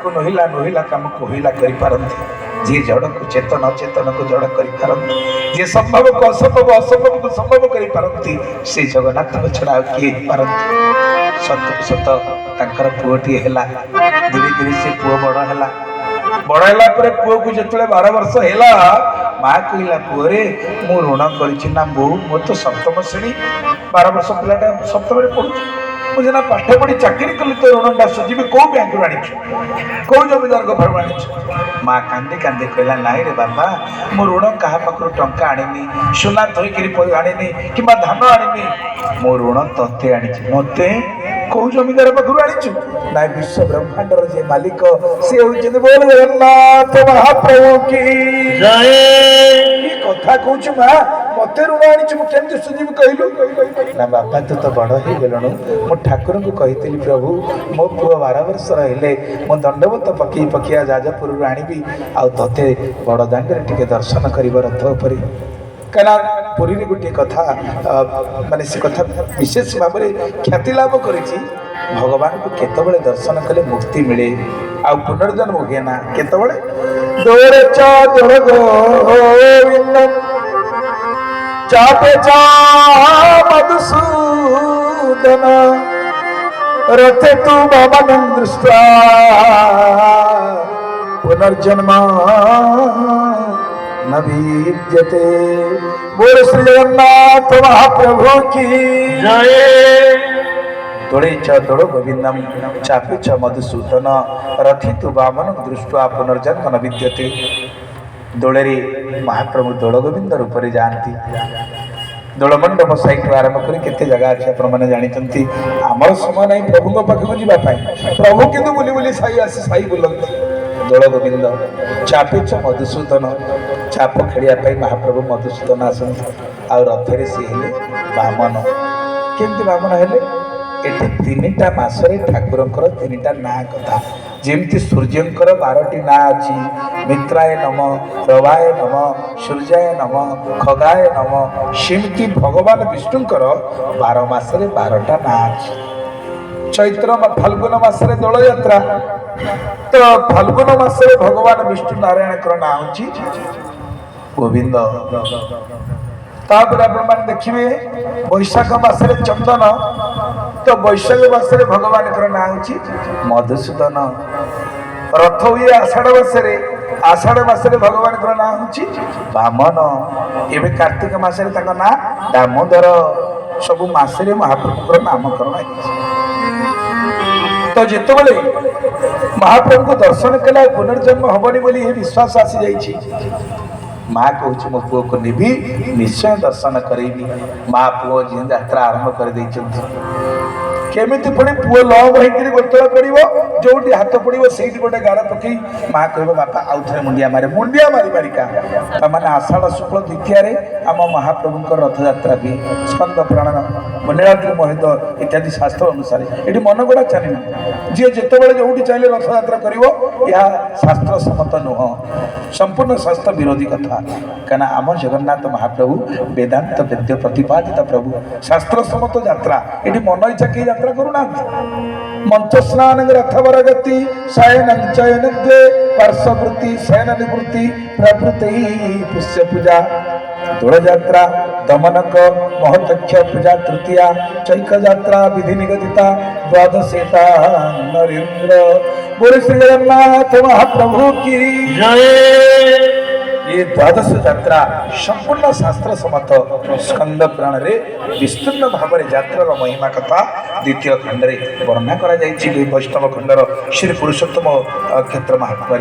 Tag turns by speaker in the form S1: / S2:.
S1: को नोहिला नोहिला काम को हिला करिपारंती जी जड़ को चेतन अचेतन को जड़ करिपारंती जे संभव को असंभव असंभव को संभव करिपारंती से जगन्नाथ को छड़ा किए पारंती सत सत तांकर पुओटी हेला धीरे धीरे से पुओ बड़ हेला पर पुओ को जतले 12 वर्ष हेला माँ कहला पुओ रे मु ऋण करिछि ना बो मो तो सप्तम श्रेणी 12 वर्ष पिलाटा सप्तम रे पढु मुझे ना पाठ पढ़ी चाकरी कली तो ऋणटा सुझी कौ बैंक आनी कौ जमीदार घर आनी माँ कांदी कांदी कहला नाई रे बाबा मो ऋण क्या पाखर टंका आनी सुना थोक आनी कि धान आनी मो ऋण तते आनी मत कौ जमीदार पाखर आनी ना विश्व ब्रह्मांडर जे मालिक सी हूँ बोल जगन्नाथ महाप्रभु की कथा कहूँ माँ मत ऋण आनी मुझे सुझी कहलु ना बाबा तू तो बड़ हो गलु मु ठाकुर को कही प्रभु मो पुओ 12 वर्ष रहिले मो दंडवत पकी पकिया जाजपुर आनी आउ ते बड़ दांडे टिके दर्शन कर रथ पर कहना पुरी रे गोटे कथा माने से कथा विशेष भाव में ख्याति लाभ करिछि भगवान को केतबेले दर्शन कले मुक्ति मिले आ पुनर्जन्म हुए ना केतबेले दोरे चा दोर गोविंदम चापे चा मधुसूदन रथे तू भवनं दृष्ट्वा पुनर्जन्म न विद्यते। बोल श्री जगन्नाथ महाप्रभु की जय। दोड़े च दोड़ गोविंदम चापे च मधुसूदन रथि तु वामनं दृष्ट्वा पुनर्जन्म न विद्यते। दोड़े महाप्रभु दोड़ गोविंद रूप से जाती दोलमंडप साइट आरंभ कर केते जगह अच्छे आपने जानते आमर समय ना प्रभु पाखक जावाई प्रभु किंतु बुली बुली साई आसी साई बुलती दोल गोविंद चापे च मधुसूदन चाप खेलिया महाप्रभु मधुसूदन आसती आ रथरे सी हेले बामन केमती बामन हेले एटी 3टा मासरे ठाकुरंकर 3टा ना कथा जेमती सूर्यंकर 12टी ना अच्छी मित्राय नम प्रभाय नम सूर्याय नम खगाय नम सेमती भगवान विष्णुंकर 12 मासरे 12टा ना अच्छी चैत्र फाल्गुन मासरे दोल यात्रा तो फाल्गुन मासरे भगवान विष्णु नारायण ना हूँ गोविंद तापर आप देखिए बैशाख मासरे चंदन तो बैशाख मासरे भगवान ना हूँ मधुसूदन रथ हुए आषाढ़ मासरे आषाढ़ मासरे भगवान ना हूँ वामन एवं कार्तिक मासरे ना दामोदर सब मासरे महाप्रभु नामकरण तो जिते बड़े महाप्रभु को दर्शन कला पुनर्जन्म हबनी बोली विश्वास आसी जाइए माँ कहूँ मो पुओ को निभी निश्चय दर्शन करेबी माँ पुओ जी यात्रा आरंभ कर केमिति पुणी पुओ लव होकर गोतल पड़ो जो हाथ पड़ो से गोटे गार पकई माँ कह बापा आउ थे मुंडिया मारी मारिका मैंने आषाढ़ शुक्ल द्वितीय आम महाप्रभु रथयात्रा भी स्कंद पुराण नीलाद्रि मोहित इत्यादि शास्त्र अनुसार ये मनगड़ा चलना जी जिते जो चाहिए रथयात्रा कर शास्त्र सम्मत नुह संपूर्ण शास्त्र विरोधी कथा कहना आम जगन्नाथ महाप्रभु वेदांत वेद्य प्रतिपादित प्रभु शास्त्र सम्मत यात्रा ये मन इच्छा कई यात्रा करूना मंच स्नान रथवर गति शयन चयन पार्श्ववृत्ति शयन निवृत्ति प्रभृति पुष्य पूजा दोल यात्रा दमनक महतक्ष पूजा तृतीया चैक यात्रा विधि निगदिता द्वादशेता नरेंद्र। बोले श्री जगन्नाथ महाप्रभु की जय। ये द्वादश यात्रा संपूर्ण शास्त्र सम्मत स्कंद पुराण रे विस्तृत भाव में यात्रा महिमा कथा द्वितीय खंड रे वर्णना करा जायछि। वैष्णव खंडर श्री पुरुषोत्तम क्षेत्र महात्मा।